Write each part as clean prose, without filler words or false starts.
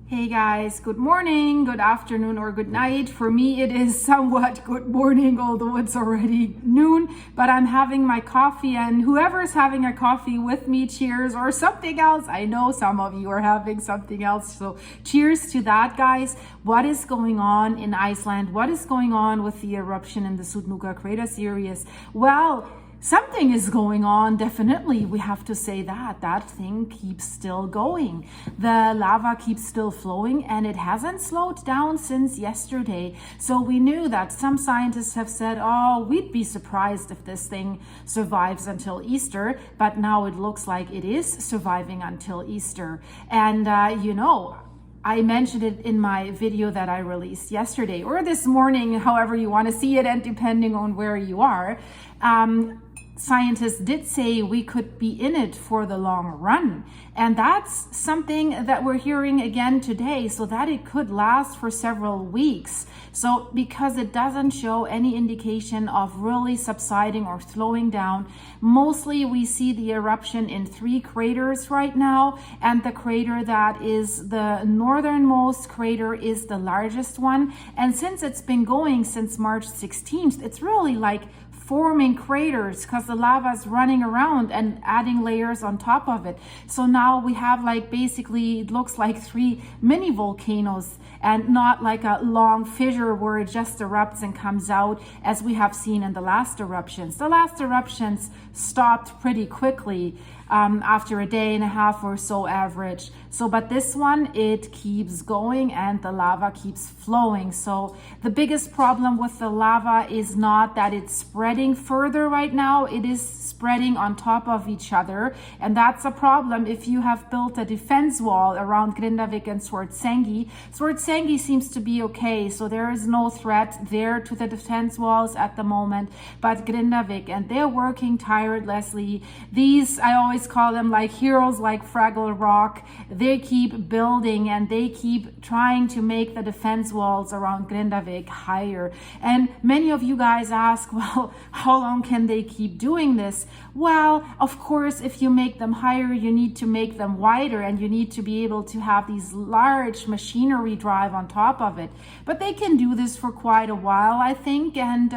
Hey guys, good morning, good afternoon, or good night. For me, it is somewhat good morning, although it's already noon, but I'm having my coffee, and whoever's having a coffee with me, cheers, or something else. I know some of you are having something else, so cheers to that, guys. What is going on in Iceland? What is going on with the eruption in the Sudnuka crater series? Well, something is going on, definitely. We have to say that thing keeps still going. The lava keeps still flowing, and it hasn't slowed down since yesterday. So we knew that. Some scientists have said, oh, we'd be surprised if this thing survives until Easter, but now it looks like it is surviving until Easter. And I mentioned it in my video that I released yesterday or this morning, however you want to see it, and depending on where you are. Scientists did say we could be in it for the long run. And that's something that we're hearing again today, so that it could last for several weeks. So because it doesn't show any indication of really subsiding or slowing down, mostly we see the eruption in 3 craters right now. And the crater that is the northernmost crater is the largest one. And since it's been going since March 16th, it's really like forming craters because the lava is running around and adding layers on top of it. So now we have basically it looks like 3 mini volcanoes and not like a long fissure where it just erupts and comes out as we have seen in the last eruptions. The last eruptions stopped pretty quickly after a day and a half or so average. But this one, it keeps going and the lava keeps flowing. So the biggest problem with the lava is not that it's spreading further right now, it is spreading on top of each other. And that's a problem if you have built a defense wall around Grindavik and Swartsengi. Swartsengi seems to be okay, so there is no threat there to the defense walls at the moment. But Grindavik, and they're working tirelessly. These, I always call them like heroes like Fraggle Rock. They keep building and they keep trying to make the defense walls around Grindavik higher. And many of you guys ask, well, how long can they keep doing this? Well, of course, if you make them higher, you need to make them wider, and you need to be able to have these large machinery drive on top of it. But they can do this for quite a while, I think, and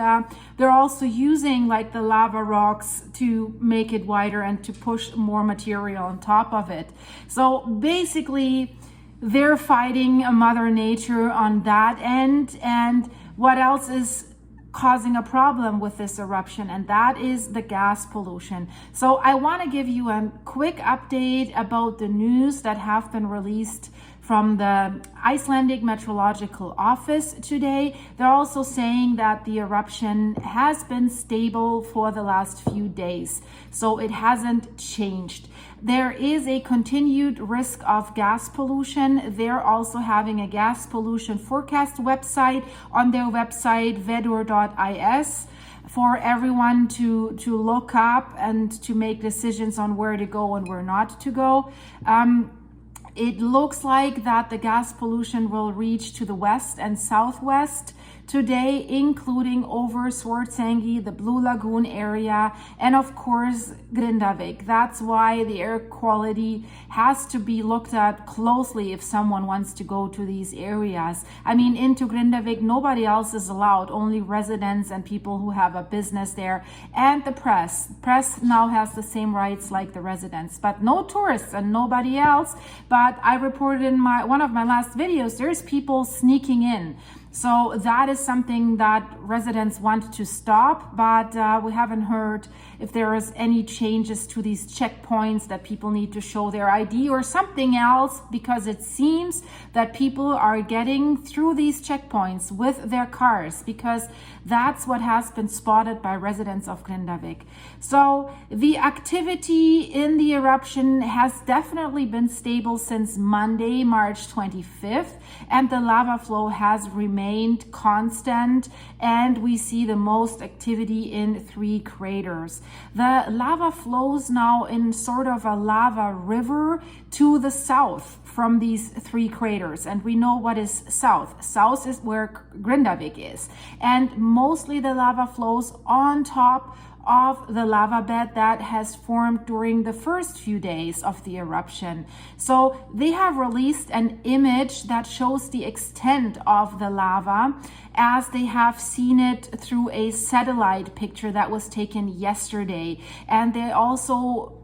they're also using like the lava rocks to make it wider and to push more material on top of it. So basically, they're fighting Mother Nature on that end. And what else is causing a problem with this eruption? And that is the gas pollution. So I want to give you a quick update about the news that have been released from the Icelandic Meteorological Office today. They're also saying that the eruption has been stable for the last few days, so it hasn't changed. There is a continued risk of gas pollution. They're also having a gas pollution forecast website on their website, mbl.is, for everyone to look up and to make decisions on where to go and where not to go. It looks like that the gas pollution will reach to the west and southwest today, including over Swartsengi, the Blue Lagoon area, and of course Grindavik. That's why the air quality has to be looked at closely if someone wants to go to these areas. I mean, into Grindavik, nobody else is allowed, only residents and people who have a business there, and the press. Press now has the same rights like the residents, but no tourists and nobody else. But I reported in one of my last videos, there's people sneaking in. So that is something that residents want to stop, but we haven't heard if there is any changes to these checkpoints that people need to show their ID or something else, because it seems that people are getting through these checkpoints with their cars, because that's what has been spotted by residents of Grindavik. So the activity in the eruption has definitely been stable since Monday, March 25th, and the lava flow has remained constant, and we see the most activity in 3 craters. The lava flows now in sort of a lava river to the south from these 3 craters, and we know what is south. South is where Grindavik is, and mostly the lava flows on top of the lava bed that has formed during the first few days of the eruption. So they have released an image that shows the extent of the lava as they have seen it through a satellite picture that was taken yesterday. And they also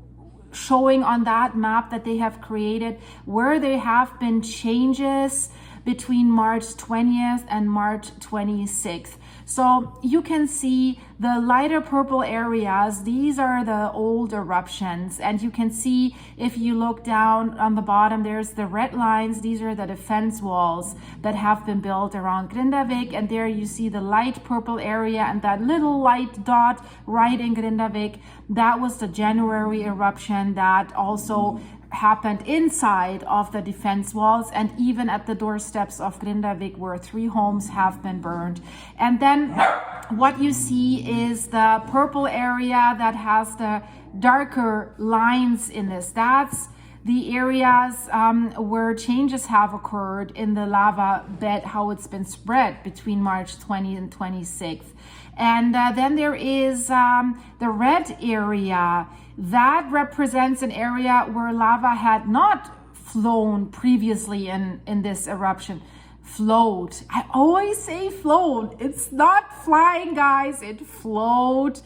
showing on that map that they have created where there have been changes between March 20th and March 26th. So you can see the lighter purple areas. These are the old eruptions. And you can see if you look down on the bottom, there's the red lines. These are the defense walls that have been built around Grindavik. And there you see the light purple area and that little light dot right in Grindavik. That was the January eruption that also happened inside of the defense walls and even at the doorsteps of Grindavik, where 3 homes have been burned. And then what you see is the purple area that has the darker lines in this. That's the areas where changes have occurred in the lava bed, how it's been spread between March 20 and 26th. And then there is the red area. That represents an area where lava had not flown previously in this eruption. Flowed. I always say flown. It's not flying, guys. It flowed.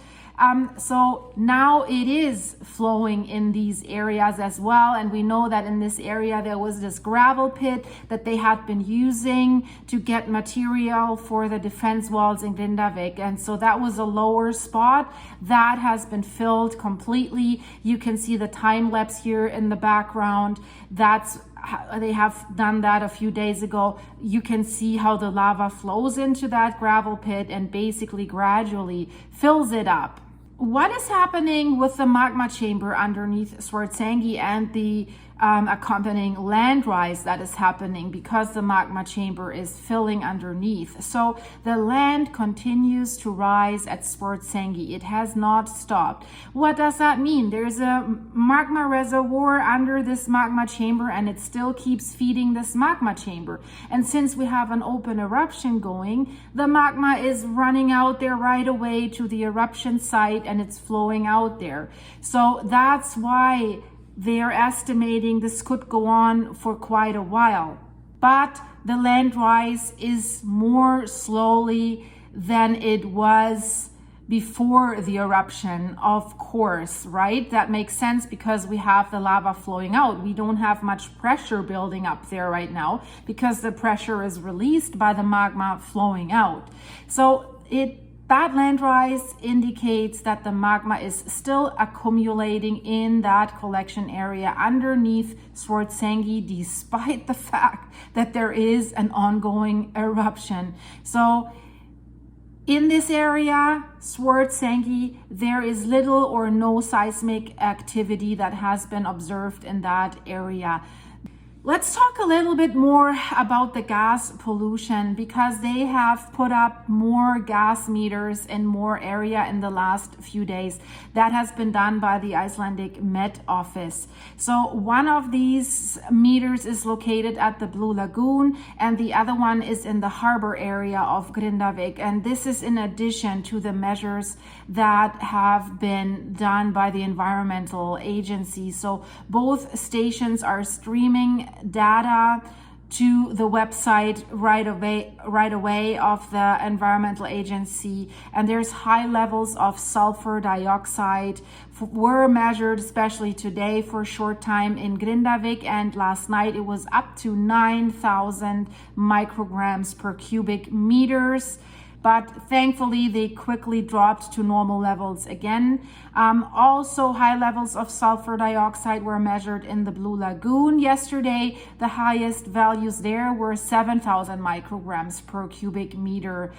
So now it is flowing in these areas as well. And we know that in this area, there was this gravel pit that they had been using to get material for the defense walls in Grindavik. And so that was a lower spot that has been filled completely. You can see the time lapse here in the background. They have done that a few days ago. You can see how the lava flows into that gravel pit and basically gradually fills it up. What is happening with the magma chamber underneath Swartsengi and the accompanying land rise that is happening because the magma chamber is filling underneath? So the land continues to rise at Swartsengi. It has not stopped. What does that mean? There's a magma reservoir under this magma chamber and it still keeps feeding this magma chamber. And since we have an open eruption going, the magma is running out there right away to the eruption site and it's flowing out there. So that's why they are estimating this could go on for quite a while. But the land rise is more slowly than it was before the eruption, of course, right? That makes sense because we have the lava flowing out. We don't have much pressure building up there right now because the pressure is released by the magma flowing out. So that land rise indicates that the magma is still accumulating in that collection area underneath Swartsengi, despite the fact that there is an ongoing eruption. So in this area, Swartsengi, there is little or no seismic activity that has been observed in that area. Let's talk a little bit more about the gas pollution because they have put up more gas meters in more area in the last few days. That has been done by the Icelandic MET Office. So one of these meters is located at the Blue Lagoon and the other one is in the harbor area of Grindavik. And this is in addition to the measures that have been done by the environmental agency. So both stations are streaming data to the website right away of the environmental agency, and there's high levels of sulfur dioxide were measured, especially today for a short time in Grindavik, and last night it was up to 9,000 micrograms per cubic meters. But thankfully, they quickly dropped to normal levels again. Also, high levels of sulfur dioxide were measured in the Blue Lagoon yesterday. The highest values there were 7,000 micrograms per cubic meter.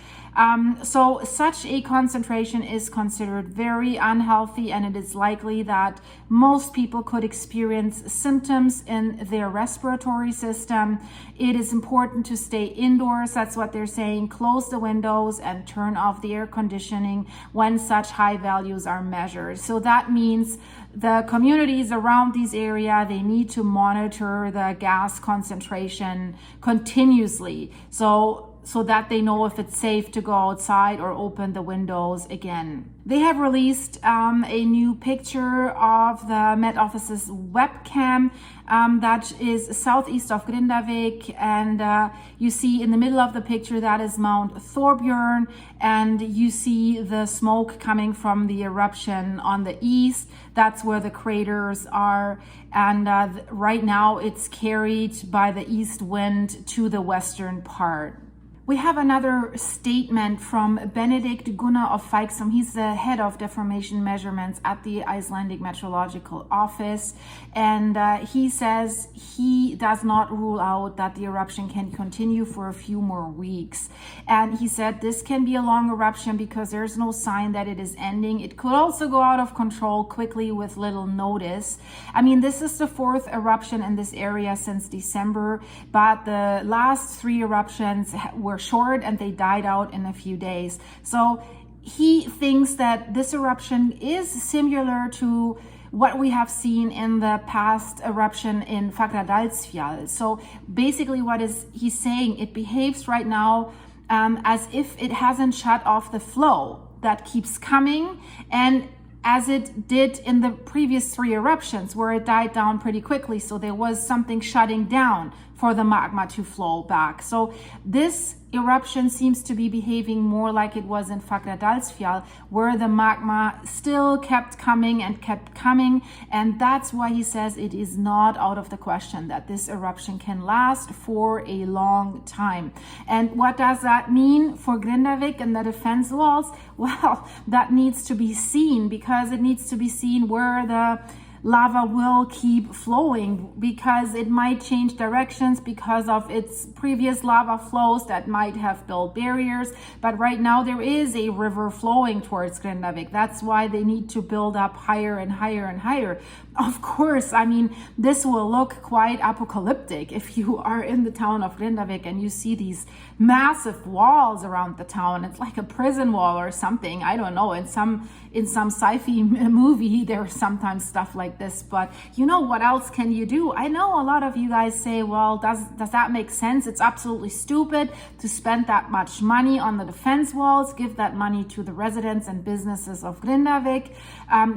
So such a concentration is considered very unhealthy, and it is likely that most people could experience symptoms in their respiratory system. It is important to stay indoors. That's what they're saying. Close the windows and turn off the air conditioning when such high values are measured. So that means the communities around these areas, they need to monitor the gas concentration continuously. So so that they know if it's safe to go outside or open the windows again. They have released a new picture of the Met Office's webcam that is southeast of Grindavik, and you see in the middle of the picture that is Mount Thorbjorn, and you see the smoke coming from the eruption on the east. That's where the craters are, and right now it's carried by the east wind to the western part. We have another statement from Benedict Gunnar of Feiksum. He's the head of deformation measurements at the Icelandic Meteorological Office. And he says he does not rule out that the eruption can continue for a few more weeks. And he said this can be a long eruption because there's no sign that it is ending. It could also go out of control quickly with little notice. I mean, this is the fourth eruption in this area since December, but the last three eruptions were short and they died out in a few days. So he thinks that this eruption is similar to what we have seen in the past eruption in Fagradalsfjall. So basically what is he's saying, it behaves right now as if it hasn't shut off the flow that keeps coming, and as it did in the previous three eruptions where it died down pretty quickly. So there was something shutting down for the magma to flow back. So this eruption seems to be behaving more like it was in Fagradalsfjall, where the magma still kept coming, and that's why he says it is not out of the question that this eruption can last for a long time. And what does that mean for Grindavik and the defense walls? Well, that needs to be seen, because it needs to be seen where the lava will keep flowing, because it might change directions because of its previous lava flows that might have built barriers. But right now there is a river flowing towards Grindavik. That's why they need to build up higher and higher and higher. Of course, I mean, this will look quite apocalyptic if you are in the town of Grindavik and you see these massive walls around the town. It's like a prison wall or something. I don't know. In some sci-fi movie, there's sometimes stuff like this. But you know, what else can you do? I know a lot of you guys say, well, does that make sense? It's absolutely stupid to spend that much money on the defense walls. Give that money to the residents and businesses of Grindavik.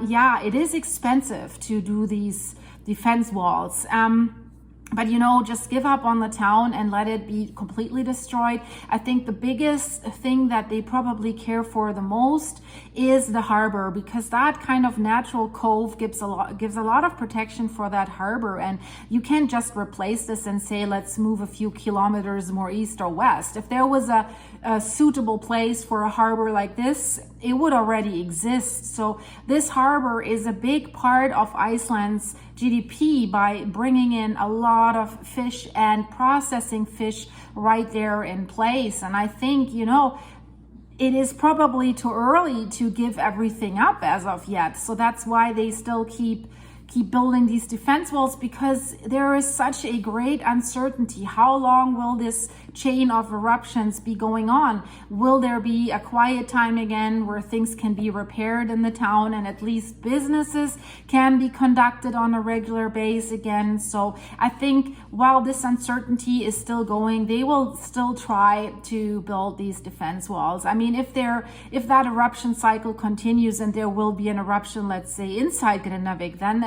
Yeah, it is expensive to do these defense walls. But you know, just give up on the town and let it be completely destroyed. I think the biggest thing that they probably care for the most is the harbor, because that kind of natural cove gives a lot of protection for that harbor. And you can't just replace this and say, let's move a few kilometers more east or west. If there was a suitable place for a harbor like this, it would already exist. So this harbor is a big part of Iceland's GDP by bringing in a lot of fish and processing fish right there in place. And I think, you know, it is probably too early to give everything up as of yet. So that's why they still keep building these defense walls, because there is such a great uncertainty. How long will this chain of eruptions be going on? Will there be a quiet time again where things can be repaired in the town and at least businesses can be conducted on a regular basis again? So I think while this uncertainty is still going, they will still try to build these defense walls. I mean, if that eruption cycle continues and there will be an eruption, let's say inside Grindavik, then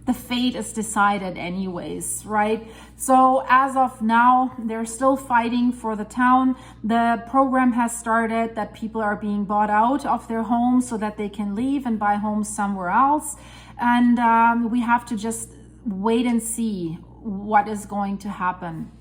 the fate is decided anyways, right? So as of now, they're still fighting for the town. The program has started that people are being bought out of their homes so that they can leave and buy homes somewhere else. And we have to just wait and see what is going to happen.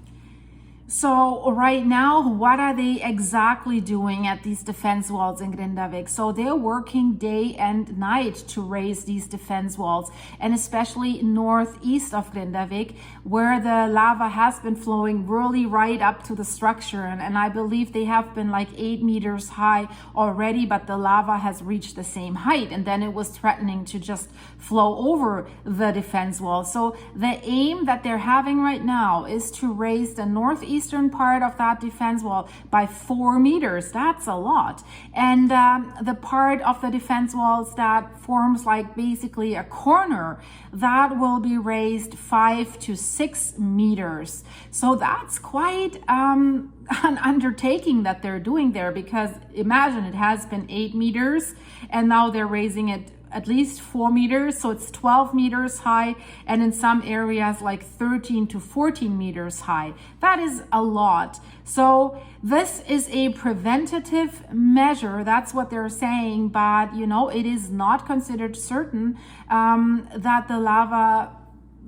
So right now, what are they exactly doing at these defense walls in Grindavik? So they're working day and night to raise these defense walls, and especially northeast of Grindavik, where the lava has been flowing really right up to the structure. And I believe they have been like 8 meters high already, but the lava has reached the same height, and then it was threatening to just flow over the defense wall. So the aim that they're having right now is to raise the northeast eastern part of that defense wall by 4 meters. That's a lot. And the part of the defense walls that forms like basically a corner, that will be raised 5 to 6 meters. So that's quite an undertaking that they're doing there, because imagine it has been 8 meters and now they're raising it at least 4 meters, so it's 12 meters high, and in some areas like 13 to 14 meters high. That is a lot. So this is a preventative measure, that's what they're saying, but you know, it is not considered certain that the lava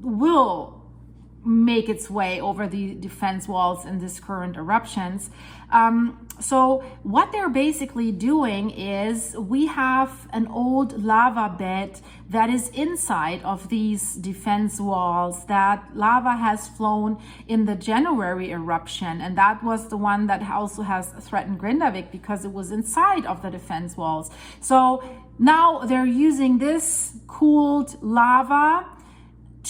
will make its way over the defense walls in this current eruptions. So what they're basically doing is, we have an old lava bed that is inside of these defense walls. That lava has flown in the January eruption, and that was the one that also has threatened Grindavik because it was inside of the defense walls. So now they're using this cooled lava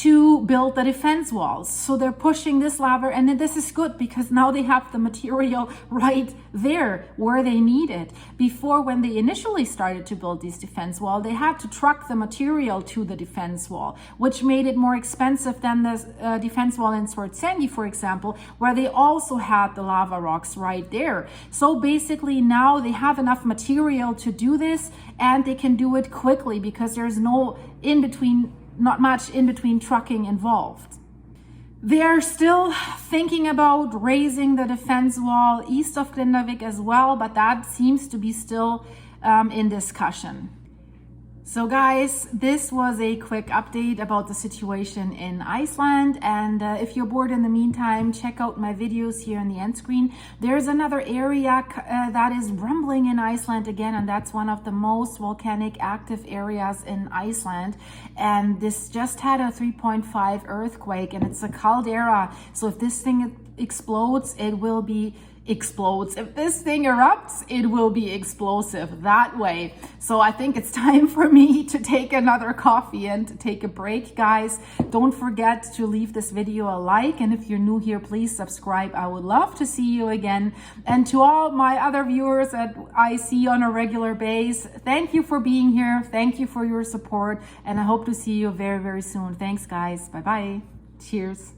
to build the defense walls. So they're pushing this lava, and this is good because now they have the material right there where they need it. Before, when they initially started to build these defense wall, they had to truck the material to the defense wall, which made it more expensive than the defense wall in Swartsengi, for example, where they also had the lava rocks right there. So basically now they have enough material to do this, and they can do it quickly because there's no not much in between trucking involved. They are still thinking about raising the defense wall east of Grindavik as well, but that seems to be still in discussion. So guys, this was a quick update about the situation in Iceland, and if you're bored in the meantime, check out my videos here on the end screen. There's another area that is rumbling in Iceland again, and that's one of the most volcanic active areas in Iceland, and this just had a 3.5 earthquake, and it's a caldera. So if this thing explodes, it will be If this thing erupts, it will be explosive that way. So I think it's time for me to take another coffee and to take a break, guys. Don't forget to leave this video a like, and if you're new here, please subscribe. I would love to see you again. And to all my other viewers that I see on a regular basis, thank you for being here. Thank you for your support, and I hope to see you very, very soon. Thanks, guys. Bye-bye. Cheers.